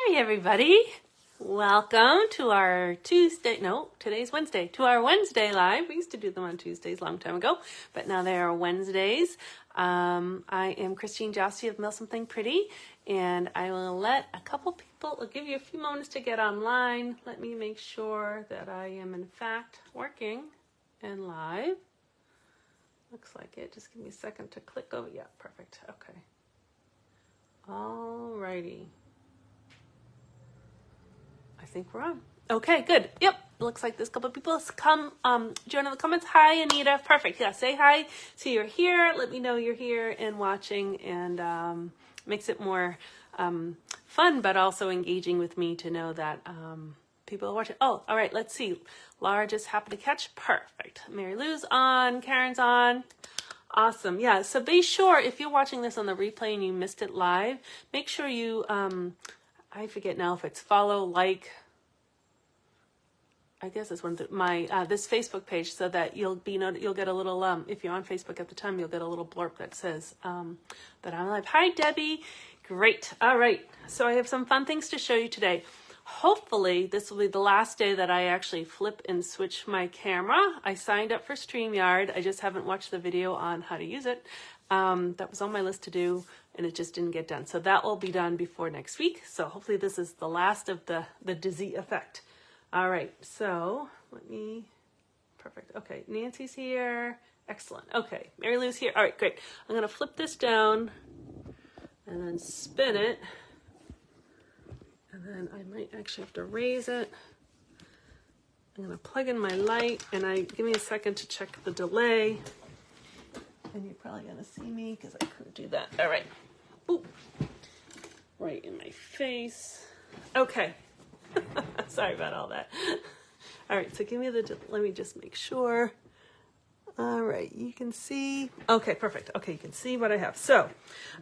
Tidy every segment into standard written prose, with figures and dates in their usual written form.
Hi, everybody. Welcome to our today's Wednesday, to our Wednesday live. We used to do them on Tuesdays a long time ago, but now they are Wednesdays. I am Christine Josty of Mail Something Pretty, and I will let a couple people, I'll give you a few moments to get online. Let me make sure that I am in fact working and live. Looks like it. Just give me a second to click over. Yeah, perfect. Okay. All righty. I think we're on. Okay, good. Yep. Looks like there's a couple of people come join in the comments. Hi, Anita. Perfect. Yeah, say hi. So you're here. Let me know you're here and watching, and makes it more fun, but also engaging with me to know that people are watching. Oh, all right. Let's see. Laura just happened to catch. Perfect. Mary Lou's on. Karen's on. Awesome. Yeah. So be sure if you're watching this on the replay and you missed it live, make sure you I forget now if it's follow, like, I guess it's my this Facebook page, so that you'll get a little if you're on Facebook at the time, you'll get a little blurb that says that I'm live. Hi, Debbie. Great. All right. So I have some fun things to show you today. Hopefully this will be the last day that I actually flip and switch my camera. I signed up for StreamYard. I just haven't watched the video on how to use it. That was on my list to do, and it just didn't get done. So that will be done before next week. So hopefully this is the last of the dizzy effect. All right, so perfect. Okay, Nancy's here. Excellent. Okay, Mary Lou's here. All right, great. I'm gonna flip this down and then spin it. And then I might actually have to raise it. I'm gonna plug in my light, and give me a second to check the delay. And you're probably gonna see me because I couldn't do that. All right. Ooh. Right in my face. Okay. Sorry about all that. All right, so let me just make sure. All right, you can see. Okay, perfect. Okay, you can see what I have. So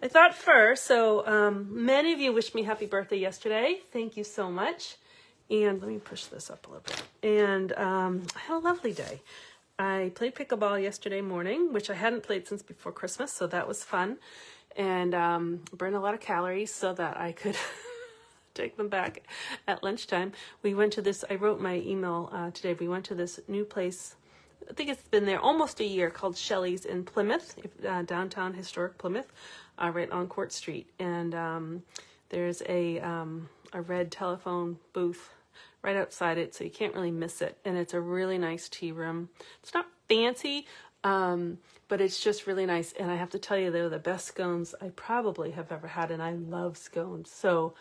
I thought first, many of you wished me happy birthday yesterday. Thank you so much. And let me push this up a little bit. And I had a lovely day. I played pickleball yesterday morning, which I hadn't played since before Christmas, so that was fun. And burned a lot of calories so that I could take them back at lunchtime. We went to this, I wrote my email today, we went to this new place, I think it's been there almost a year, called Shelley's in Plymouth, downtown historic Plymouth, right on Court Street. And there's a red telephone booth right outside it, so you can't really miss it. And it's a really nice tea room. It's not fancy, but it's just really nice. And I have to tell you, they're the best scones I probably have ever had, and I love scones. So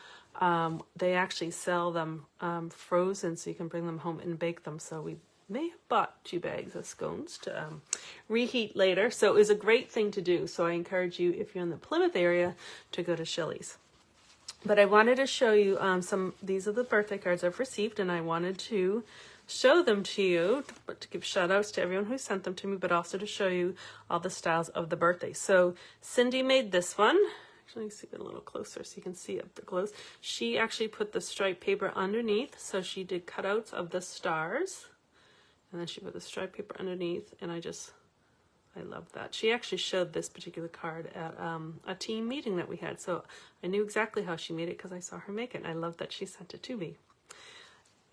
they actually sell them frozen, so you can bring them home and bake them. So we may have bought 2 bags of scones to reheat later. So it was a great thing to do. So I encourage you, if you're in the Plymouth area, to go to Shelley's. But I wanted to show you these are the birthday cards I've received, and I wanted to show them to you, to give shout outs to everyone who sent them to me, but also to show you all the styles of the birthday. So Cindy made this one. Actually, see it a little closer so you can see up close. She actually put the striped paper underneath, so she did cutouts of the stars, and then she put the striped paper underneath, and I love that. She actually showed this particular card at a team meeting that we had, so I knew exactly how she made it because I saw her make it, and I love that she sent it to me.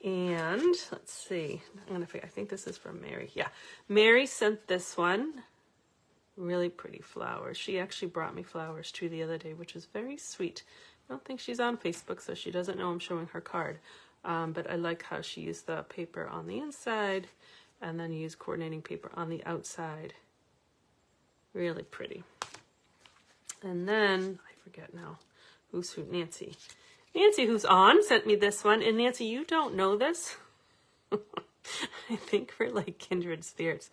And let's see, I think this is from Mary. Yeah, Mary sent this one. Really pretty flowers. She actually brought me flowers too the other day, which was very sweet. I don't think she's on Facebook, so she doesn't know I'm showing her card. But I like how she used the paper on the inside and then used coordinating paper on the outside. Really pretty. And then, I forget now, who's who? Nancy. Nancy, who's on, sent me this one. And Nancy, you don't know this? I think we're like kindred spirits.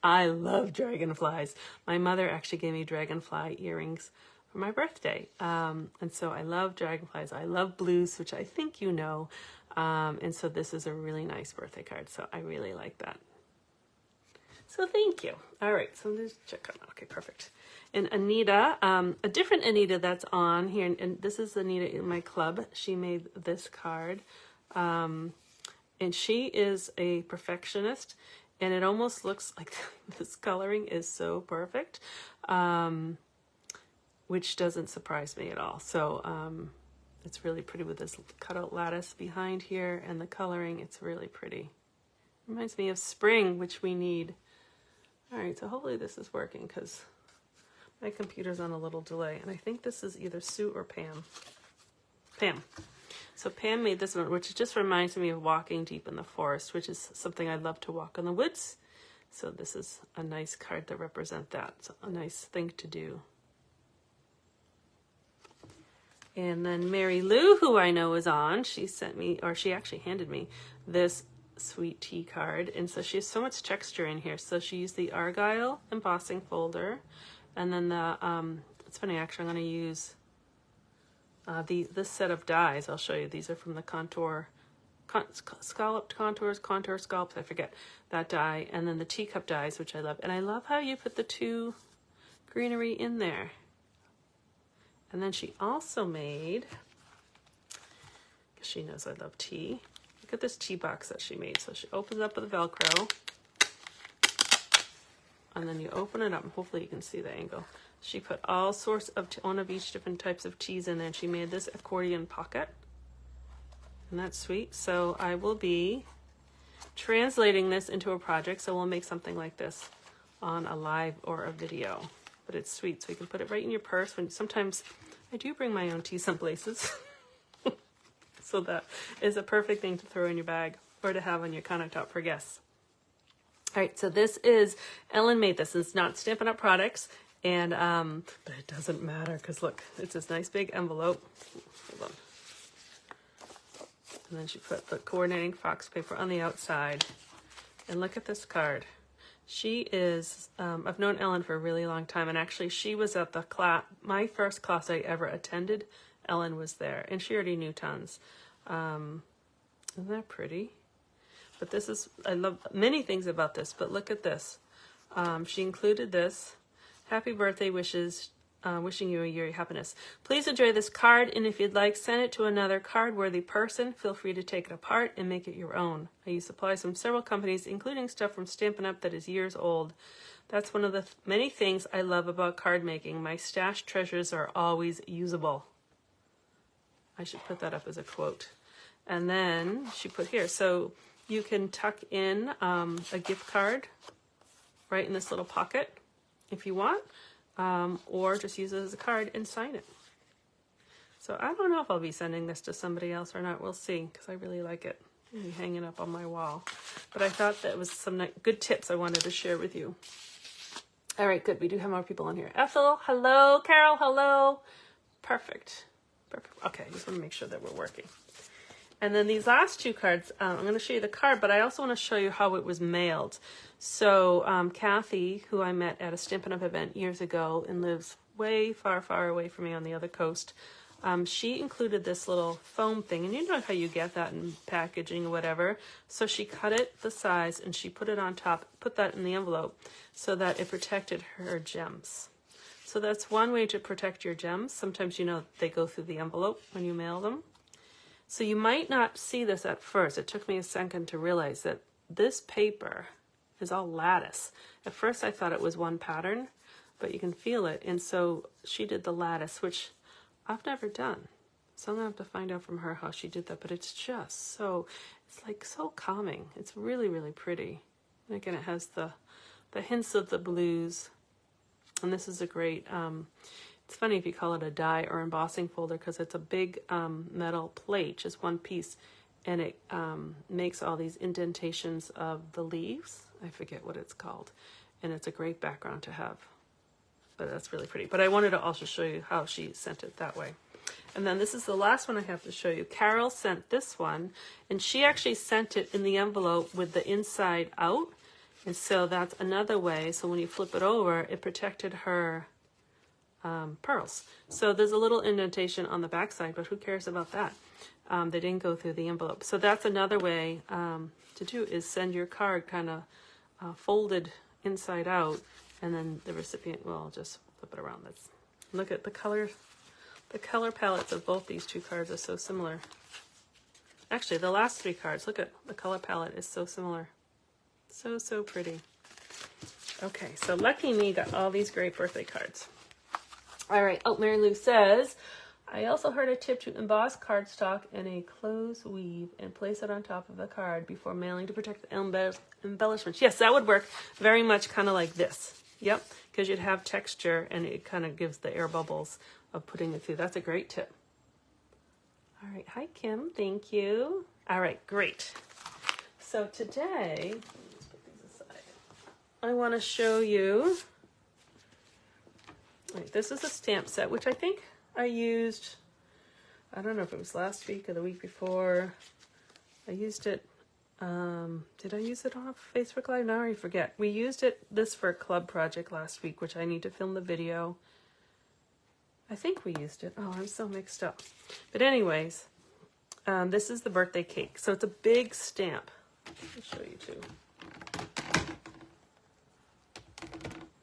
I love dragonflies. My mother actually gave me dragonfly earrings for my birthday. And so I love dragonflies. I love blues, which I think you know. And so this is a really nice birthday card. So I really like that. So thank you. All right, so let's check out. Okay, perfect. And Anita, a different Anita that's on here, and this is Anita in my club. She made this card. And she is a perfectionist. And it almost looks like this coloring is so perfect, which doesn't surprise me at all. So It's really pretty with this cutout lattice behind here and the coloring. It's really pretty. Reminds me of spring, which we need. All right, so hopefully this is working because my computer's on a little delay. And I think this is either Sue or Pam. Pam. So Pam made this one, which just reminds me of walking deep in the forest, which is something I love to walk in the woods. So this is a nice card to represent that. It's a nice thing to do. And then Mary Lou, who I know is on, she sent me, or she actually handed me this sweet tea card. And so she has so much texture in here. So she used the Argyle embossing folder. And then it's funny, actually, I'm going to use this set of dies. I'll show you. These are from the scalloped contours, contour scallops, I forget that die. And then the teacup dies, which I love. And I love how you put the two greenery in there. And then she also made, because she knows I love tea, look at this tea box that she made. So she opens up with a Velcro, and then you open it up, and hopefully you can see the angle. She put all sorts of, one of each different types of teas in there, and she made this accordion pocket. And that's sweet. So I will be translating this into a project, so we'll make something like this on a live or a video. But it's sweet, so you can put it right in your purse. When sometimes I do bring my own tea some places. So that is a perfect thing to throw in your bag or to have on your countertop for guests. All right, so this is, Ellen made this. It's not Stampin' Up! Products, and but it doesn't matter because look, it's this nice big envelope. Hold on. And then she put the coordinating fox paper on the outside. And look at this card. She is, I've known Ellen for a really long time, and actually she was at the class, my first class I ever attended, Ellen was there, and she already knew tons. Isn't that pretty? But this is, I love many things about this, but look at this. She included this, happy birthday wishes, wishing you a year of happiness. Please enjoy this card, and if you'd like, send it to another card-worthy person. Feel free to take it apart and make it your own. I use supplies from several companies, including stuff from Stampin' Up! That is years old. That's one of the many things I love about card making. My stashed treasures are always usable. I should put that up as a quote. And then she put here, so you can tuck in a gift card right in this little pocket if you want. Or just use it as a card and sign it. So I don't know if I'll be sending this to somebody else or not. We'll see, because I really like it. I'll be hanging up on my wall. But I thought that was some good tips I wanted to share with you. All right, good. We do have more people on here. Ethel, hello. Carol, hello. Perfect. Perfect. Okay, I just want to make sure that we're working. And then these last two cards, I'm going to show you the card, but I also want to show you how it was mailed. So Kathy, who I met at a Stampin' Up! Event years ago and lives way far, far away from me on the other coast, she included this little foam thing. And you know how you get that in packaging or whatever. So she cut it the size and she put it on top, put that in the envelope so that it protected her gems. So that's one way to protect your gems. Sometimes, you know, they go through the envelope when you mail them. So you might not see this at first. It took me a second to realize that this paper is all lattice. At first I thought it was one pattern, but you can feel it. And so she did the lattice, which I've never done. So I'm gonna have to find out from her how she did that, but it's just so, it's like so calming. It's really, really pretty. And again, it has the hints of the blues. And this is a great, it's funny if you call it a die or embossing folder because it's a big metal plate, just one piece, and it makes all these indentations of the leaves. I forget what it's called, and it's a great background to have. But that's really pretty. But I wanted to also show you how she sent it that way. And then this is the last one I have to show you. Carol sent this one, and she actually sent it in the envelope with the inside out, and so that's another way. So when you flip it over, it protected her pearls. So there's a little indentation on the back side, but who cares about that? They didn't go through the envelope. So that's another way to do is send your card kind of folded inside out, and then the recipient will just flip it around. Let's look at the colors. The color palettes of both these two cards are so similar. Actually, the last three cards, look at the color palette is so similar. So, so pretty. Okay, so lucky me got all these great birthday cards. All right. Oh, Mary Lou says, I also heard a tip to emboss cardstock in a close weave and place it on top of the card before mailing to protect the embellishments. Yes, that would work very much kind of like this. Yep, because you'd have texture and it kind of gives the air bubbles of putting it through. That's a great tip. All right, hi Kim, thank you. All right, great. So today, let's put these aside. I want to show you, all right, this is a stamp set, which I think I used, I don't know if it was last week or the week before. I used it, did I use it off Facebook Live? Now I already forget. We used this for a club project last week, which I need to film the video. I think we used it. Oh, I'm so mixed up. But anyways, this is the birthday cake. So it's a big stamp. I'll show you too.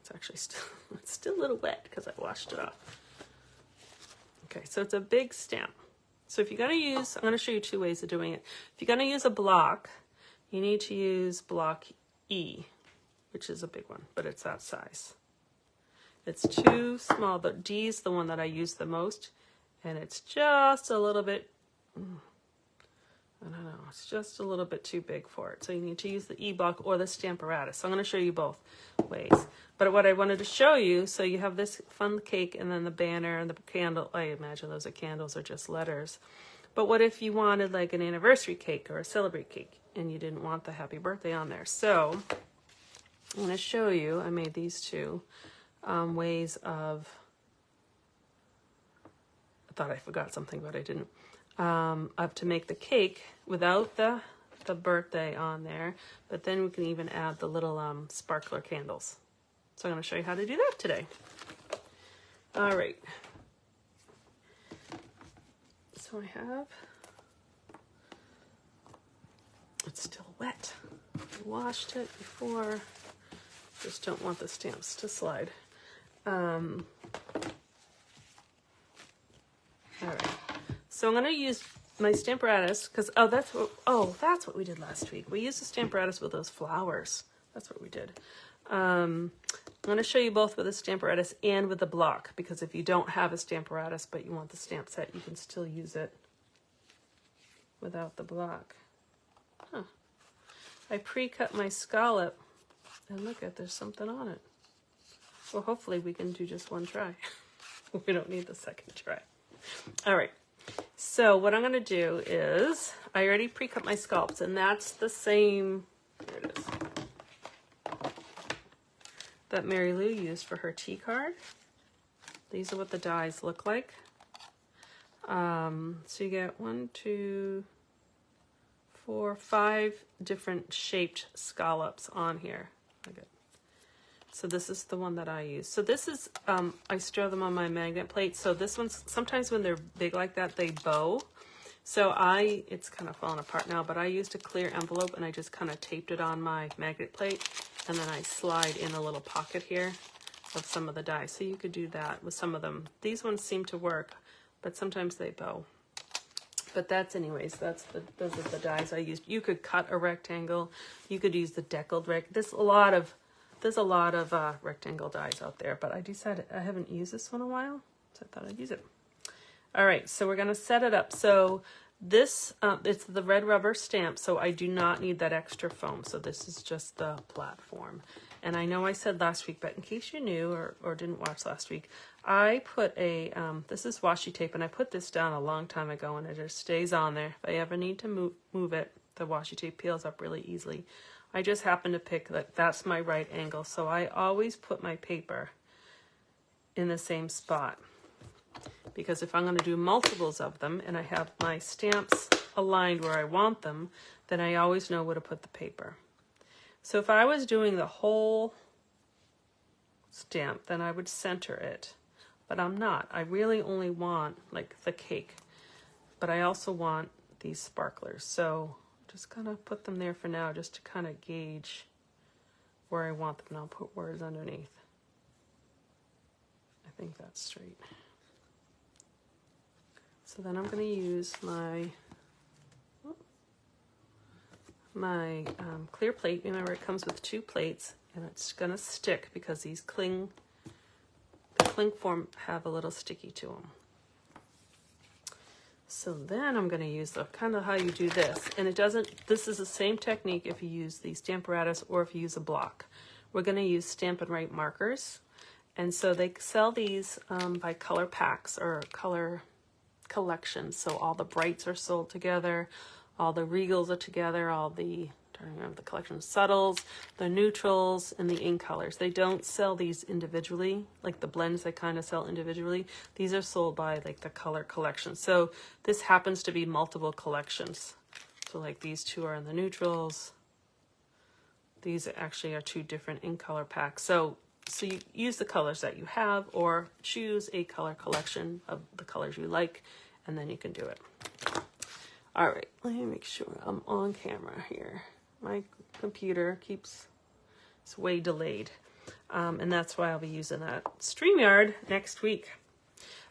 It's actually still a little wet because I washed it off. Okay, so it's a big stamp. So if you're going to use, I'm going to show you two ways of doing it. If you're going to use a block, you need to use block E, which is a big one, but it's that size. It's too small. The D is the one that I use the most, and it's just a little bit, I don't know, it's just a little bit too big for it. So you need to use the E block or the Stamparatus. So I'm going to show you both ways. But what I wanted to show you, so you have this fun cake and then the banner and the candle. I imagine those are candles or just letters. But what if you wanted like an anniversary cake or a celebrate cake and you didn't want the happy birthday on there? So I'm going to show you, I made these two ways of, I thought I forgot something, but I didn't, of to make the cake without the birthday on there, but then we can even add the little sparkler candles. So I'm going to show you how to do that today. All right. So I have, it's still wet. I washed it before. Just don't want the stamps to slide. All right, so I'm going to use my Stamparatus because that's what we did last week. We used the Stamparatus with those flowers. That's what we did. I'm going to show you both with a Stamparatus and with the block, because if you don't have a Stamparatus but you want the stamp set, you can still use it without the block. Huh. I pre-cut my scallop, and look at, there's something on it. Well, hopefully we can do just one try. We don't need the second try. All right. So what I'm going to do is, I already pre-cut my scallops, and that's the same, here it is, that Mary Lou used for her tea card. These are what the dies look like. So you get 1, 2, 4, 5 different shaped scallops on here. Okay. So this is the one that I use. So this is, I store them on my magnet plate. So this one's, sometimes when they're big like that, they bow. So it's kind of falling apart now, but I used a clear envelope and I just kind of taped it on my magnet plate. And then I slide in a little pocket here of some of the dies. So you could do that with some of them. These ones seem to work, but sometimes they bow. But those are the dies I used. You could cut a rectangle. You could use the deckled rectangle. There's a lot of rectangle dies out there, but I decided I haven't used this one in a while, so I thought I'd use it. All right, so we're gonna set it up. So this, it's the red rubber stamp, so I do not need that extra foam. So this is just the platform. And I know I said last week, but in case you knew or didn't watch last week, I put this is washi tape, and I put this down a long time ago, and it just stays on there. If I ever need to move it, the washi tape peels up really easily. I just happen to pick that's my right angle, so I always put my paper in the same spot. Because if I'm going to do multiples of them and I have my stamps aligned where I want them, then I always know where to put the paper. So if I was doing the whole stamp, then I would center it, but I'm not. I really only want like the cake, but I also want these sparklers. So just kind of put them there for now, just to kind of gauge where I want them. And I'll put words underneath. I think that's straight. So then I'm going to use my clear plate. Remember, it comes with 2 plates, and it's going to stick because these the cling form have a little sticky to them. So then I'm going to use the kind of how you do this. And it doesn't, this is the same technique if you use the Stampin' Write or if you use a block. We're going to use Stampin' Write markers. And so they sell these by color packs or color collections. So all the brights are sold together, all the regals are together, all the, I don't remember the collection, subtles, the neutrals, and the ink colors. They don't sell these individually, like the blends they kind of sell individually. These are sold by like the color collection. So this happens to be multiple collections. So like these two are in the neutrals. These actually are two different ink color packs. So you use the colors that you have or choose a color collection of the colors you like, and then you can do it. All right, let me make sure I'm on camera here. My computer it's way delayed. And that's why I'll be using that StreamYard next week.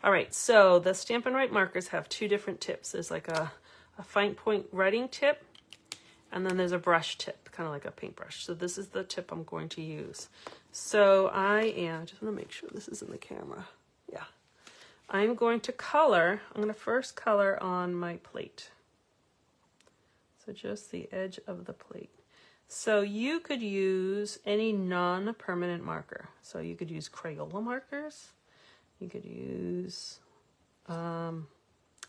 All right, so the Stampin' Write markers have two different tips. There's like a fine point writing tip, and then there's a brush tip, kind of like a paintbrush. So this is the tip I'm going to use. So I just want to make sure this is in the camera. Yeah. I'm going to first color on my plate. So just the edge of the plate. So you could use any non-permanent marker. So you could use Crayola markers. You could use, I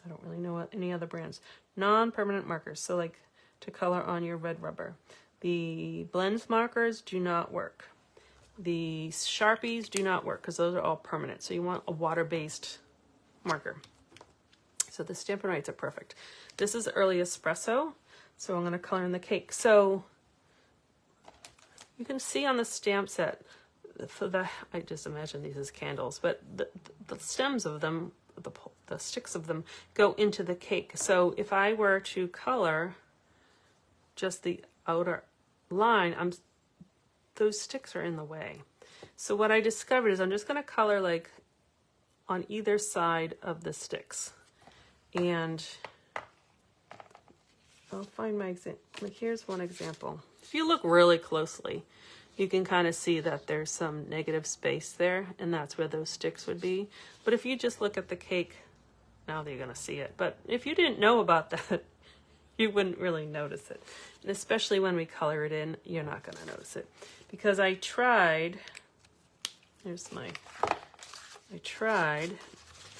don't really know what any other brands. Non-permanent markers. So like to color on your red rubber. The blends markers do not work. The Sharpies do not work because those are all permanent. So you want a water-based marker. So the Stampin' Writes are perfect. This is early espresso. So I'm going to color in the cake. So you can see on the stamp set, I just imagine these as candles, but the stems of them, the sticks of them go into the cake. So if I were to color just the outer line, those sticks are in the way. So what I discovered is I'm just going to color like on either side of the sticks. And I'll find my example. Like here's one example. If you look really closely, you can kind of see that there's some negative space there, and that's where those sticks would be. But if you just look at the cake, now you're going to see it. But if you didn't know about that, you wouldn't really notice it. And especially when we color it in, you're not going to notice it. Because I tried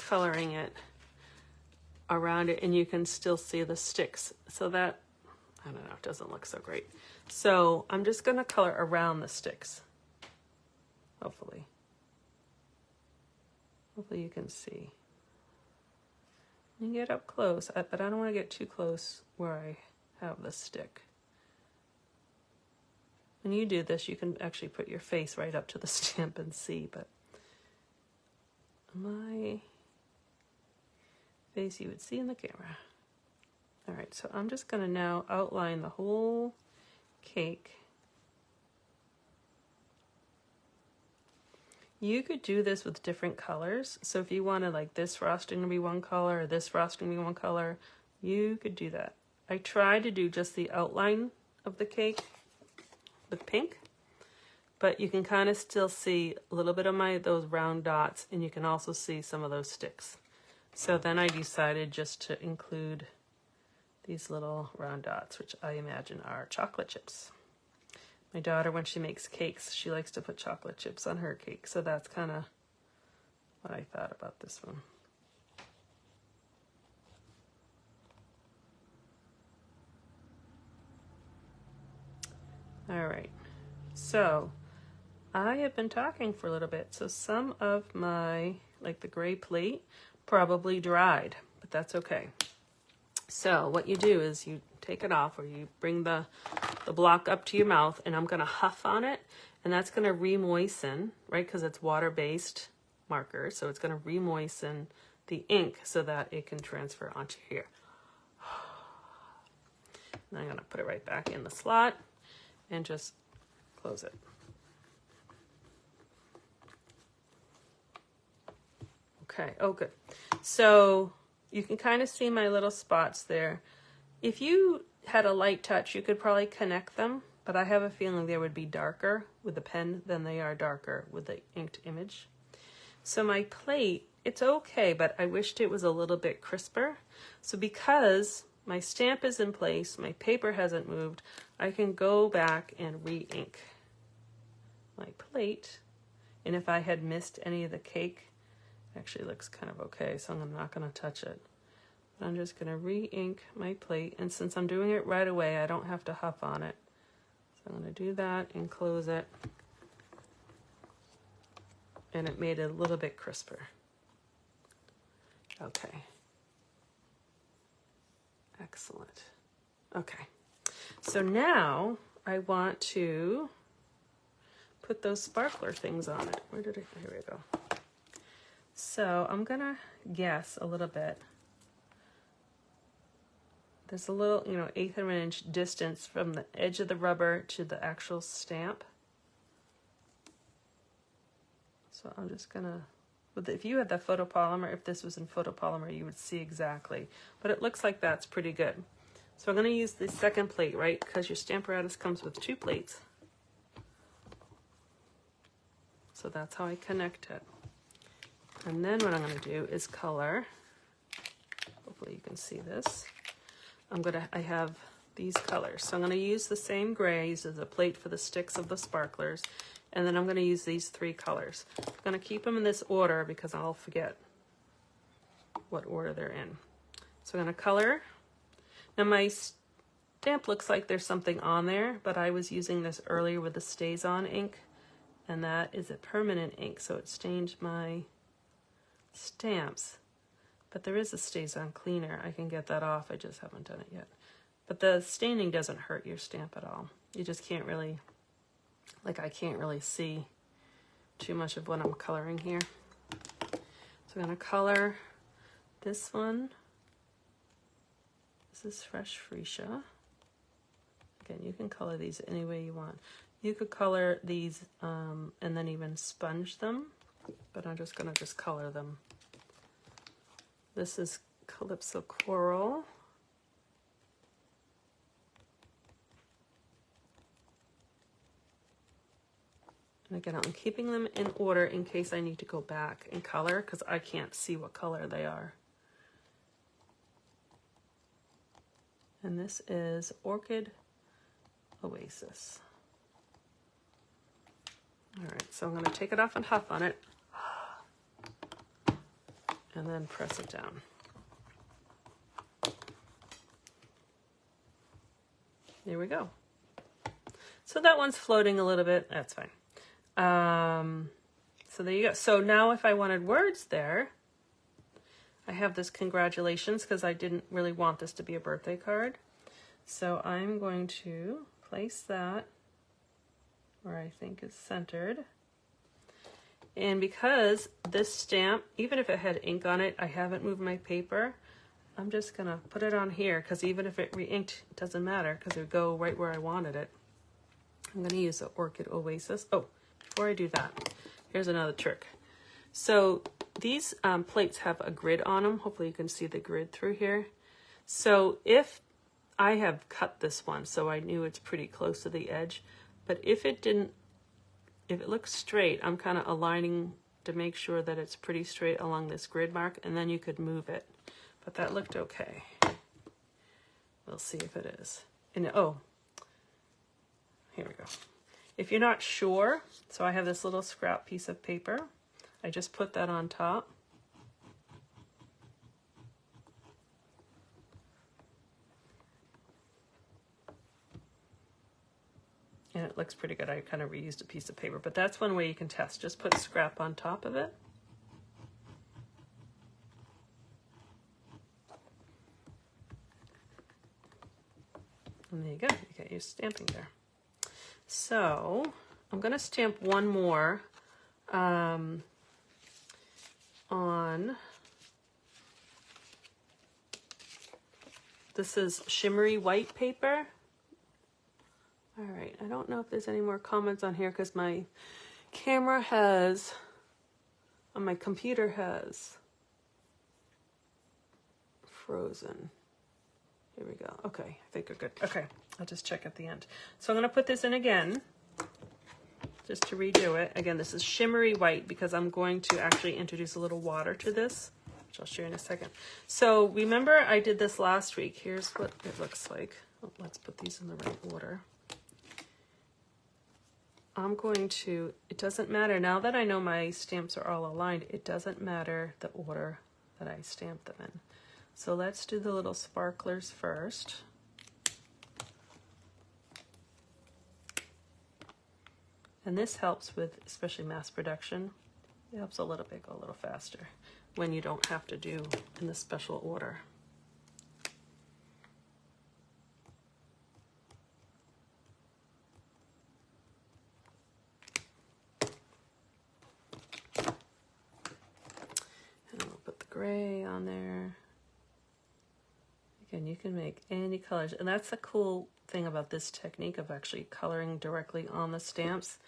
coloring it around it, and you can still see the sticks. So that, I don't know, it doesn't look so great. So I'm just going to color around the sticks. Hopefully you can see. You can get up close, but I don't want to get too close where I have the stick. When you do this, you can actually put your face right up to the stamp and see, but my face you would see in the camera. All right, so I'm just going to now outline the whole cake. You could do this with different colors. So if you wanted like this frosting to be one color or this frosting to be one color, you could do that. I tried to do just the outline of the cake with pink, but you can kind of still see a little bit of those round dots, and you can also see some of those sticks. So then I decided just to include these little round dots, which I imagine are chocolate chips. My daughter, when she makes cakes, she likes to put chocolate chips on her cake. So that's kind of what I thought about this one. All right, so I have been talking for a little bit. So some of my, like the gray plate, probably dried, but that's okay. So what you do is you take it off, or you bring the block up to your mouth, and I'm going to huff on it, and that's going to re-moisten, right, because it's water-based marker, so it's going to re-moisten the ink so that it can transfer onto here. And I'm going to put it right back in the slot and just close it. Okay, oh good. So you can kind of see my little spots there. If you had a light touch, you could probably connect them, but I have a feeling they would be darker with the pen than they are darker with the inked image. So my plate It's okay, but I wished it was a little bit crisper. So because my stamp is in place, my paper hasn't moved, I can go back and re-ink my plate. And if I had missed any of the cake, it actually looks kind of okay, so I'm not going to touch it. But I'm just going to re-ink my plate, and since I'm doing it right away, I don't have to huff on it. So I'm going to do that and close it. And it made it a little bit crisper. Okay. Excellent. Okay. So now I want to put those sparkler things on it. Where did it? Here we go. So I'm going to guess a little bit. There's a little, 1/8 of an inch distance from the edge of the rubber to the actual stamp. So I'm just gonna, if you had the photopolymer, if this was in photopolymer, you would see exactly. But it looks like that's pretty good. So I'm gonna use the second plate, right? Because your Stamparatus comes with 2 plates. So that's how I connect it. And then what I'm gonna do is color. Hopefully you can see this. I have these colors. So I'm gonna use the same grays as a plate for the sticks of the sparklers. And then I'm going to use these 3 colors. I'm going to keep them in this order because I'll forget what order they're in. So I'm going to color. Now my stamp looks like there's something on there, but I was using this earlier with the Stays On ink, and that is a permanent ink, so it stained my stamps. But there is a Stays On cleaner. I can get that off. I just haven't done it yet. But the staining doesn't hurt your stamp at all. You just can't really... I can't really see too much of what I'm coloring here. So I'm going to color this one. This is Fresh Freesia. Again, you can color these any way you want. You could color these and then even sponge them, but I'm just going to color them. This is Calypso Coral. And again, I'm keeping them in order in case I need to go back and color because I can't see what color they are. And this is Orchid Oasis. All right, so I'm going to take it off and huff on it. And then press it down. There we go. So that one's floating a little bit. That's fine. So there you go. So now if I wanted words there, I have this congratulations because I didn't really want this to be a birthday card. So I'm going to place that where I think is centered. And because this stamp, even if it had ink on it, I haven't moved my paper. I'm just going to put it on here because even if it re-inked, it doesn't matter because it would go right where I wanted it. I'm going to use the Orchid Oasis. Oh, before I do that, here's another trick. So these plates have a grid on them. Hopefully you can see the grid through here. So if I have cut this one, so I knew it's pretty close to the edge, but if it looks straight, I'm kind of aligning to make sure that it's pretty straight along this grid mark, and then you could move it. But that looked okay. We'll see if it is. And oh, here we go. If you're not sure, so I have this little scrap piece of paper. I just put that on top. And it looks pretty good. I kind of reused a piece of paper, but that's one way you can test. Just put scrap on top of it. And there you go. You get your stamping there. So I'm going to stamp one more on this is shimmery white paper. All right, I don't know if there's any more comments on here because my camera has, on my computer has frozen. Here we go. Okay, I think we're good. Okay, I'll just check at the end. So I'm going to put this in again. just to redo it. Again, this is shimmery white because I'm going to actually introduce a little water to this, which I'll show you in a second. So remember I did this last week. Here's what it looks like. Oh, let's put these in the right order. I'm going to, it doesn't matter, now that I know my stamps are all aligned, it doesn't matter the order that I stamp them in. So let's do the little sparklers first. And this helps with, especially mass production, it helps a little bit go a little faster when you don't have to do in the special order. And I'll put the gray on there. Again, you can make any colors, and that's the cool thing about this technique of actually coloring directly on the stamps,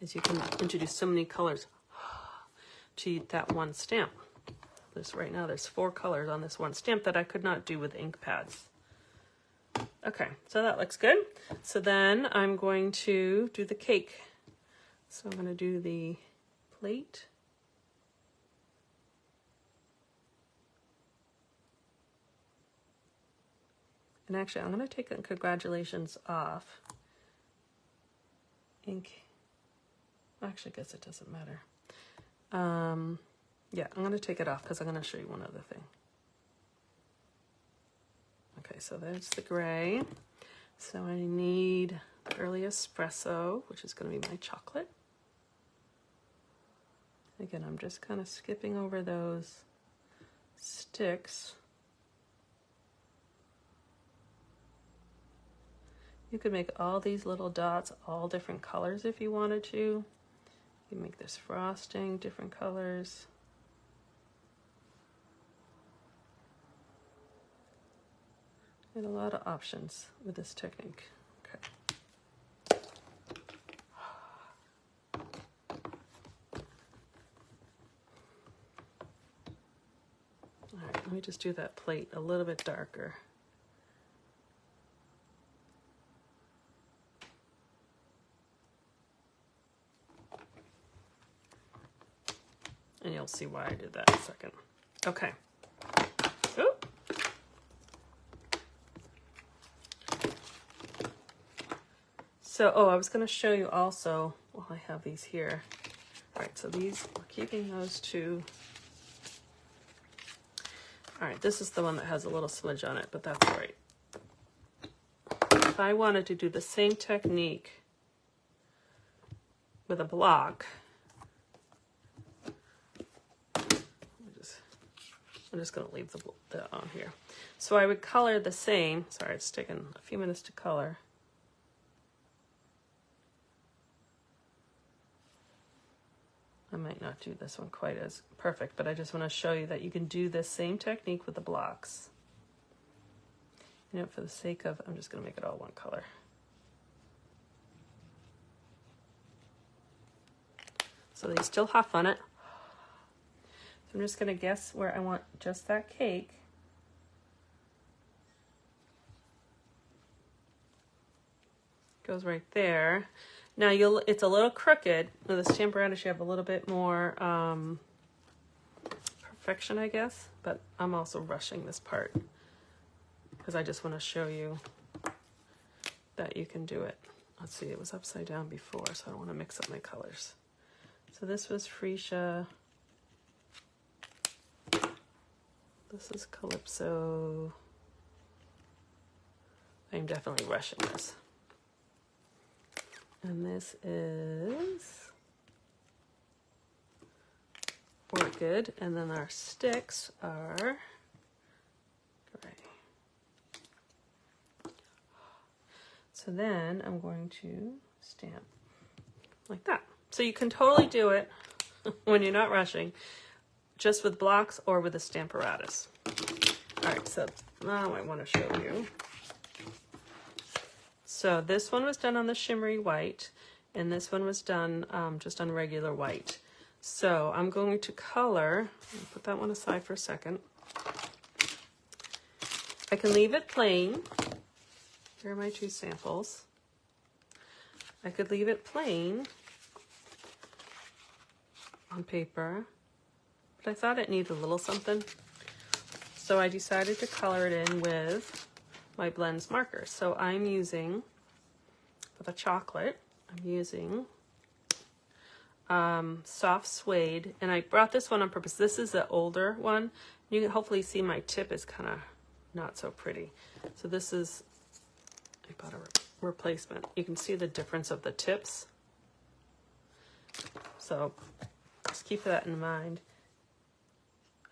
is you can introduce so many colors to that one stamp. Right now there's 4 colors on this one stamp that I could not do with ink pads. Okay, so that looks good. So then I'm going to do the cake. So I'm going to do the plate. And actually, I'm going to take congratulations off. Ink. Actually, I guess it doesn't matter. Yeah, I'm going to take it off because I'm going to show you one other thing. Okay, so there's the gray. So I need the early espresso, which is going to be my chocolate. Again, I'm just kind of skipping over those sticks. You could make all these little dots all different colors if you wanted to. You can make this frosting different colors. And a lot of options with this technique. Okay. All right, let me just do that plate a little bit darker. And you'll see why I did that in a second. Okay. Oop. So, I was going to show you also, well, I have these here. All right, so these, we're keeping those 2. All right, this is the one that has a little smudge on it, but that's all right. If I wanted to do the same technique with a block, I'm just going to leave the on here. So I would color the same. Sorry, it's taken a few minutes to color. I might not do this one quite as perfect, but I just want to show you that you can do this same technique with the blocks. You know, for the sake of, I'm just going to make it all one color. So they still huff on it. I'm just going to guess where I want just that cake. Goes right there. Now it's a little crooked. With the Stampin' Write, you have a little bit more perfection, I guess. But I'm also rushing this part because I just want to show you that you can do it. Let's see, it was upside down before, so I don't want to mix up my colors. So this was Freesia. This is Calypso. I'm definitely rushing this. And this is Orchid. And then our sticks are gray. So then I'm going to stamp like that. So you can totally do it when you're not rushing, just with blocks or with a stamp apparatus. All right, so now I want to show you. So this one was done on the shimmery white, and this one was done just on regular white. So I'm going to color, put that one aside for a second. I can leave it plain. Here are my 2 samples. I could leave it plain, on paper, but I thought it needed a little something. So I decided to color it in with my blends marker. So I'm using, for the chocolate, I'm using soft suede, and I brought this one on purpose. This is the older one. You can hopefully see my tip is kind of not so pretty. So this is, I bought a replacement. You can see the difference of the tips. So just keep that in mind.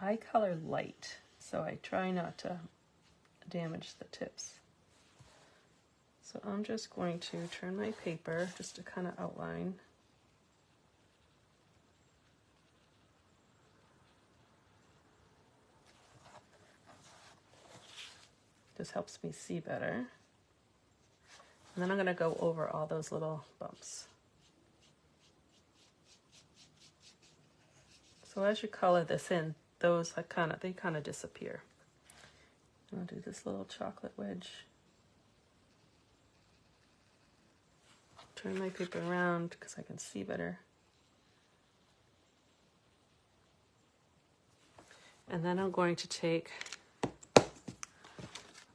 I color light, so I try not to damage the tips. So I'm just going to turn my paper just to kind of outline. This helps me see better. And then I'm going to go over all those little bumps. So as you color this in, those they kind of disappear. I'll do this little chocolate wedge. Turn my paper around because I can see better. And then I'm going to take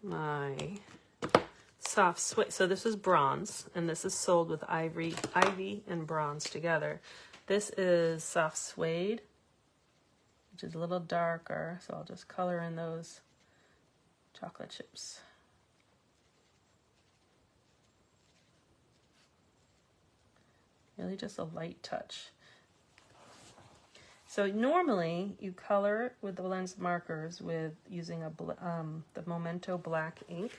my soft suede. So this is bronze, and this is sold with ivy and bronze together. This is soft suede, which is a little darker, so I'll just color in those chocolate chips. Really just a light touch. So normally you color with the blends markers with using the Memento black ink,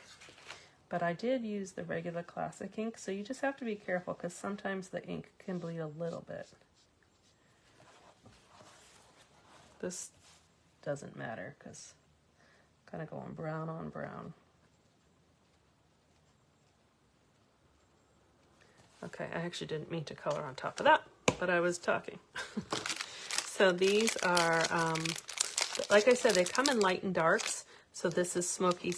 but I did use the regular classic ink, so you just have to be careful because sometimes the ink can bleed a little bit. This doesn't matter because I'm kind of going brown on brown. Okay, I actually didn't mean to color on top of that, but I was talking. So these are, like I said, they come in light and darks. So this is smoky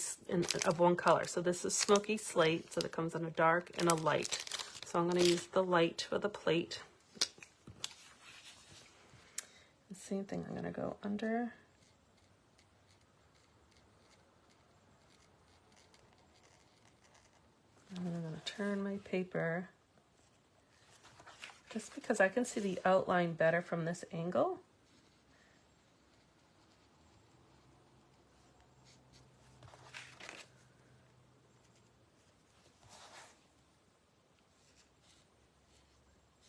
of one color. So this is smoky slate, so that comes in a dark and a light. So I'm going to use the light for the plate. The same thing, I'm going to go under. And then I'm going to turn my paper, just because I can see the outline better from this angle.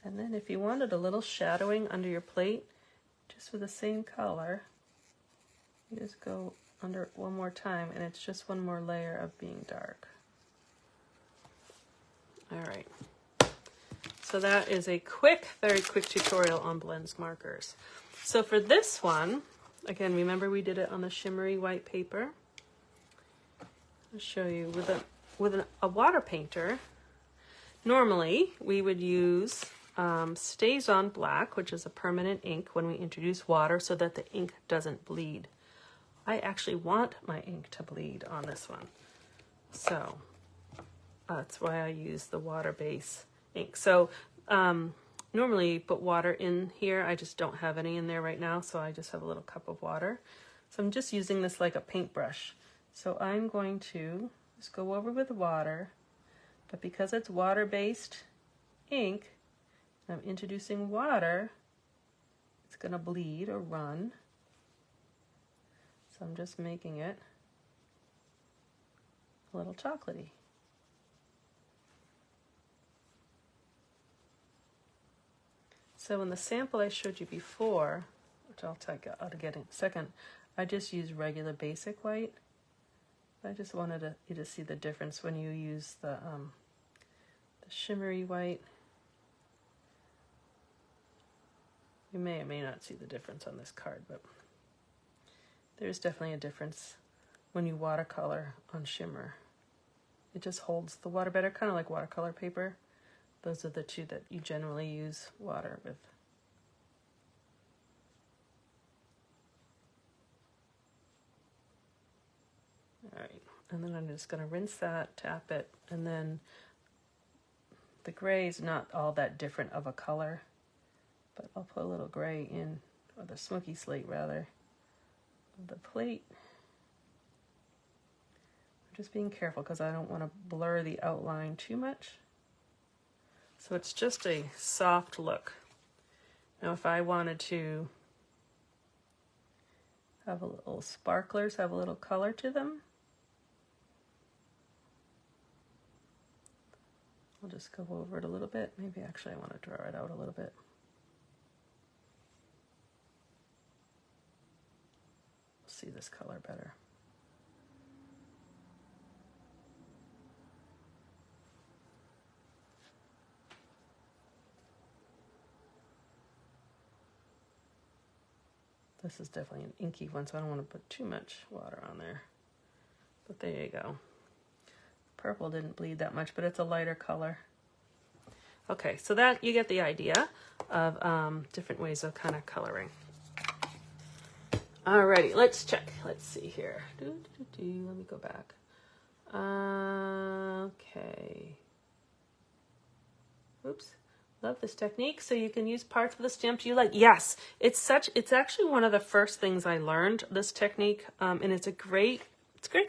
And then if you wanted a little shadowing under your plate, just with the same color, you just go under it one more time, and it's just one more layer of being dark. All right. So that is a quick, very quick tutorial on blends markers. So for this one, again, remember we did it on the shimmery white paper. I'll show you with a water painter. Normally, we would use Stays On Black, which is a permanent ink when we introduce water so that the ink doesn't bleed. I actually want my ink to bleed on this one. So that's why I use the water base ink. So normally you put water in here. I just don't have any in there right now, so I just have a little cup of water. So I'm just using this like a paintbrush. So I'm going to just go over with the water, but because it's water-based ink, I'm introducing water, it's going to bleed or run. So I'm just making it a little chocolatey. So in the sample I showed you before, which I'll take out again in a second, I just used regular basic white. I just wanted you to see the difference when you use the shimmery white. You may or may not see the difference on this card, but there's definitely a difference when you watercolor on shimmer. It just holds the water better, kind of like watercolor paper. Those are the two that you generally use water with. All right, and then I'm just going to rinse that, tap it, and then the gray is not all that different of a color. but I'll put a little gray in, or the smoky slate rather, of the plate. I'm just being careful because I don't want to blur the outline too much. So it's just a soft look. Now if I wanted to have a little sparklers, have a little color to them, I'll just go over it a little bit. Maybe actually I want to draw it out a little bit. See this color better. This is definitely an inky one, so I don't want to put too much water on there. But there you go. Purple didn't bleed that much, but it's a lighter color. Okay, so that you get the idea of different ways of kind of coloring. Alrighty, let's check. Let's see here. Let me go back. Okay. Oops. Love this technique. So you can use parts of the stamp you like. Yes, it's actually one of the first things I learned, this technique, and it's great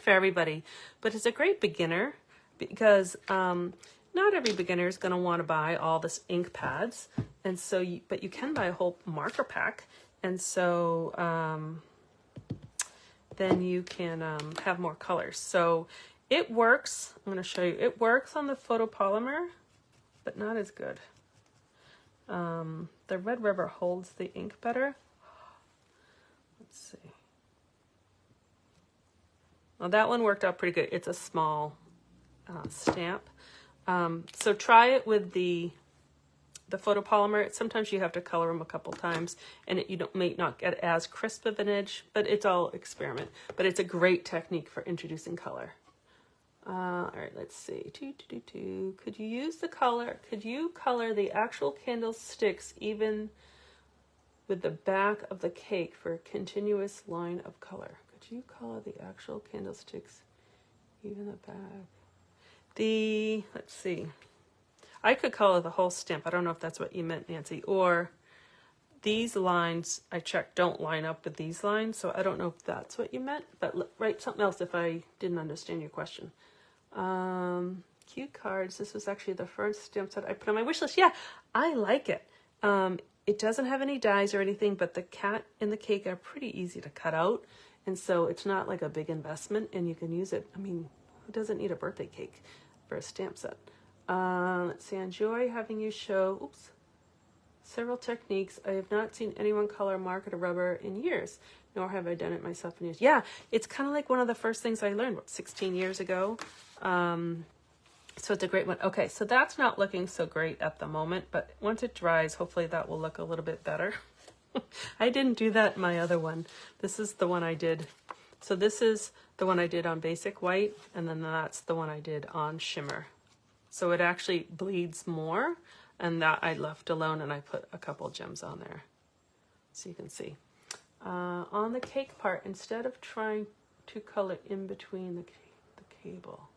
for everybody, but it's a great beginner because not every beginner is going to want to buy all this ink pads, and so but you can buy a whole marker pack, and so then you can have more colors. So it works. I'm going to show you. It works on the photopolymer, but not as good. The red rubber holds the ink better. Let's see. Well, that one worked out pretty good. It's a small stamp. So try it with the photopolymer. Sometimes you have to color them a couple times, and you may not get as crisp of an edge, but it's all experiment. But it's a great technique for introducing color. All right, let's see. Could you use the color? Could you color the actual candlesticks even with the back of the cake for a continuous line of color? Could you color the actual candlesticks, even the back? Let's see. I could color the whole stamp. I don't know if that's what you meant, Nancy. Or these lines, I checked, don't line up with these lines, so I don't know if that's what you meant. But write something else if I didn't understand your question. Cue cards. This was actually the first stamp set I put on my wish list. Yeah, I like it. It doesn't have any dies or anything, but the cat and the cake are pretty easy to cut out. And so it's not like a big investment, and you can use it. I mean, who doesn't need a birthday cake for a stamp set? Let's see. I enjoy having you show several techniques. I have not seen anyone color marker to rubber in years, nor have I done it myself in years. Yeah, it's kind of like one of the first things I learned, 16 years ago. So it's a great one. Okay, so that's not looking so great at the moment, but once it dries, hopefully that will look a little bit better. I didn't do that in my other one. This is the one I did. So this is the one I did on basic white, and then that's the one I did on shimmer. So it actually bleeds more, and that I left alone, and I put a couple gems on there. So you can see. On the cake part, instead of trying to color in between the cable.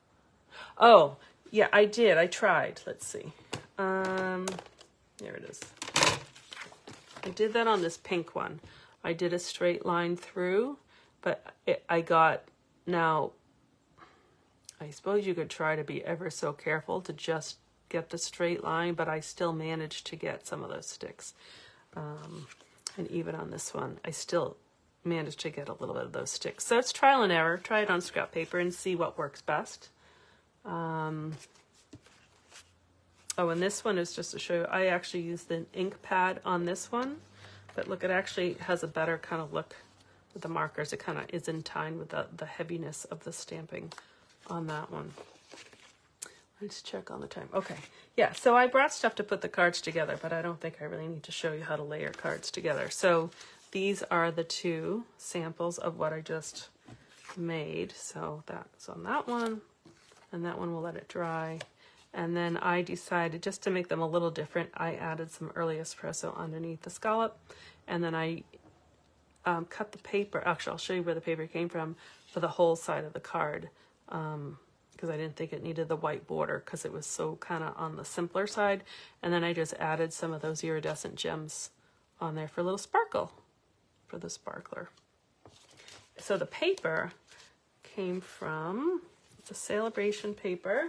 Oh, yeah, I did. I tried. Let's see. There it is. I did that on this pink one. I did a straight line through, but now, I suppose you could try to be ever so careful to just get the straight line, but I still managed to get some of those sticks. And even on this one, I still managed to get a little bit of those sticks. So it's trial and error. Try it on scrap paper and see what works best. Oh, and this one is just to show you, I actually used an ink pad on this one, but look, it actually has a better kind of look with the markers. It kind of is in time with the heaviness of the stamping on that one. Let's check on the time. Okay, yeah, so I brought stuff to put the cards together, but I don't think I really need to show you how to layer cards together. So these are the two samples of what I just made. So that's on that one, and that one will let it dry. And then I decided, just to make them a little different, I added some early espresso underneath the scallop, and then I cut the paper. Actually, I'll show you where the paper came from for the whole side of the card, because I didn't think it needed the white border because it was so kind of on the simpler side. And then I just added some of those iridescent gems on there for a little sparkle for the sparkler. So the paper came from the Celebration paper.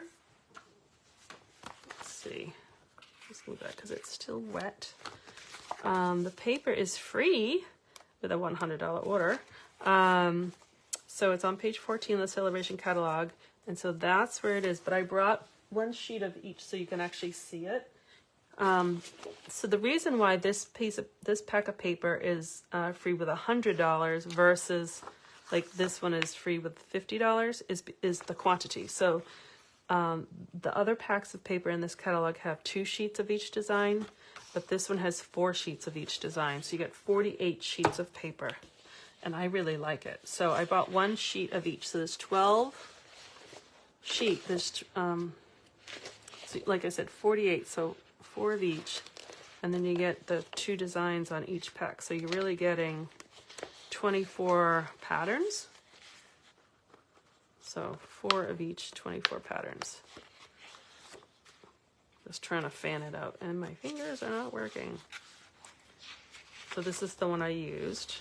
Let's see. Just move that because it's still wet. The paper is free with a $100 order. So it's on page 14 of the Celebration catalog. And so that's where it is. But I brought one sheet of each so you can actually see it. So the reason why this pack of paper is free with $100 versus like this one is free with $50 is the quantity. So the other packs of paper in this catalog have 2 sheets of each design, but this one has 4 sheets of each design. So you get 48 sheets of paper, and I really like it. So I bought 1 sheet of each. So there's 12 sheets. There's, so like I said, 48. So 4 of each, and then you get the 2 designs on each pack. So you're really getting 24 patterns. So 4 of each, 24 patterns. Just trying to fan it out, and my fingers are not working. So this is the one I used.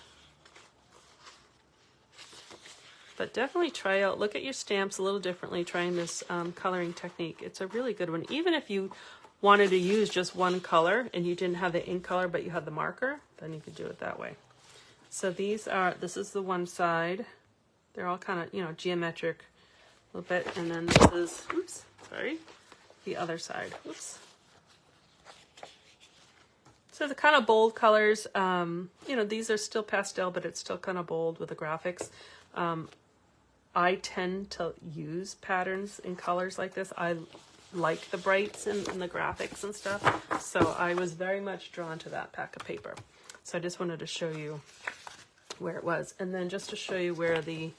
But definitely try out, look at your stamps a little differently, trying this coloring technique. It's a really good one. Even if you wanted to use just one color and you didn't have the ink color, but you had the marker, then you could do it that way. So this is the one side. They're all kind of, you know, geometric a little bit. And then this is, oops, sorry, the other side. Oops. So the kind of bold colors, you know, these are still pastel, but it's still kind of bold with the graphics. I tend to use patterns in colors like this. I like the brights and the graphics and stuff. So I was very much drawn to that pack of paper. So I just wanted to show you where it was. And then just to show you where the,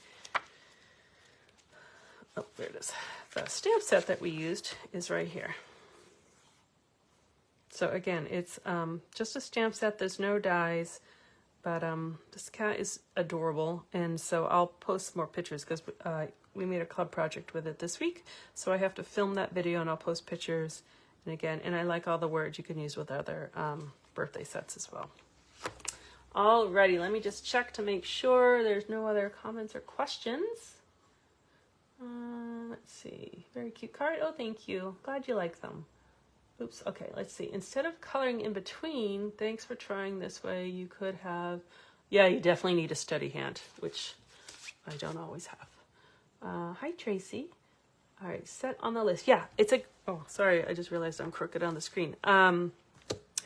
oh, there it is. The stamp set that we used is right here. So again, it's just a stamp set. There's no dies, but this cat is adorable. And so I'll post more pictures because we made a club project with it this week. So I have to film that video and I'll post pictures. And again, and I like all the words you can use with other birthday sets as well. Alrighty, let me just check to make sure there's no other comments or questions. Let's see. Very cute card. Oh, thank you. Glad you like them. Oops. Okay, let's see. Instead of coloring in between, thanks for trying this way. You could have, yeah, you definitely need a steady hand, which I don't always have. Hi, Tracy. All right, set on the list. Yeah, it's a, oh, sorry. I just realized I'm crooked on the screen.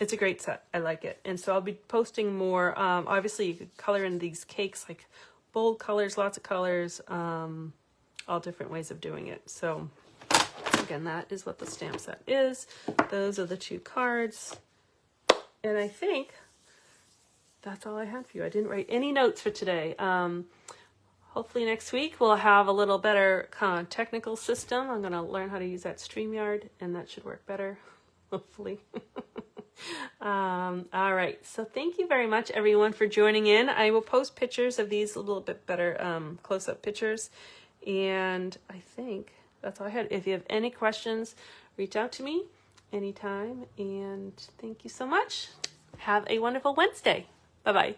It's a great set. I like it. And so I'll be posting more. Obviously, you could color in these cakes, like bold colors, lots of colors, all different ways of doing it. So again, that is what the stamp set is. Those are the 2 cards. And I think that's all I had for you. I didn't write any notes for today. Hopefully next week we'll have a little better kind of technical system. I'm going to learn how to use that StreamYard, and that should work better, hopefully. All right, so thank you very much everyone for joining in. I will post pictures of these a little bit better close-up pictures, and I think that's all I had. If you have any questions, reach out to me anytime, and thank you so much. Have a wonderful Wednesday. Bye-bye.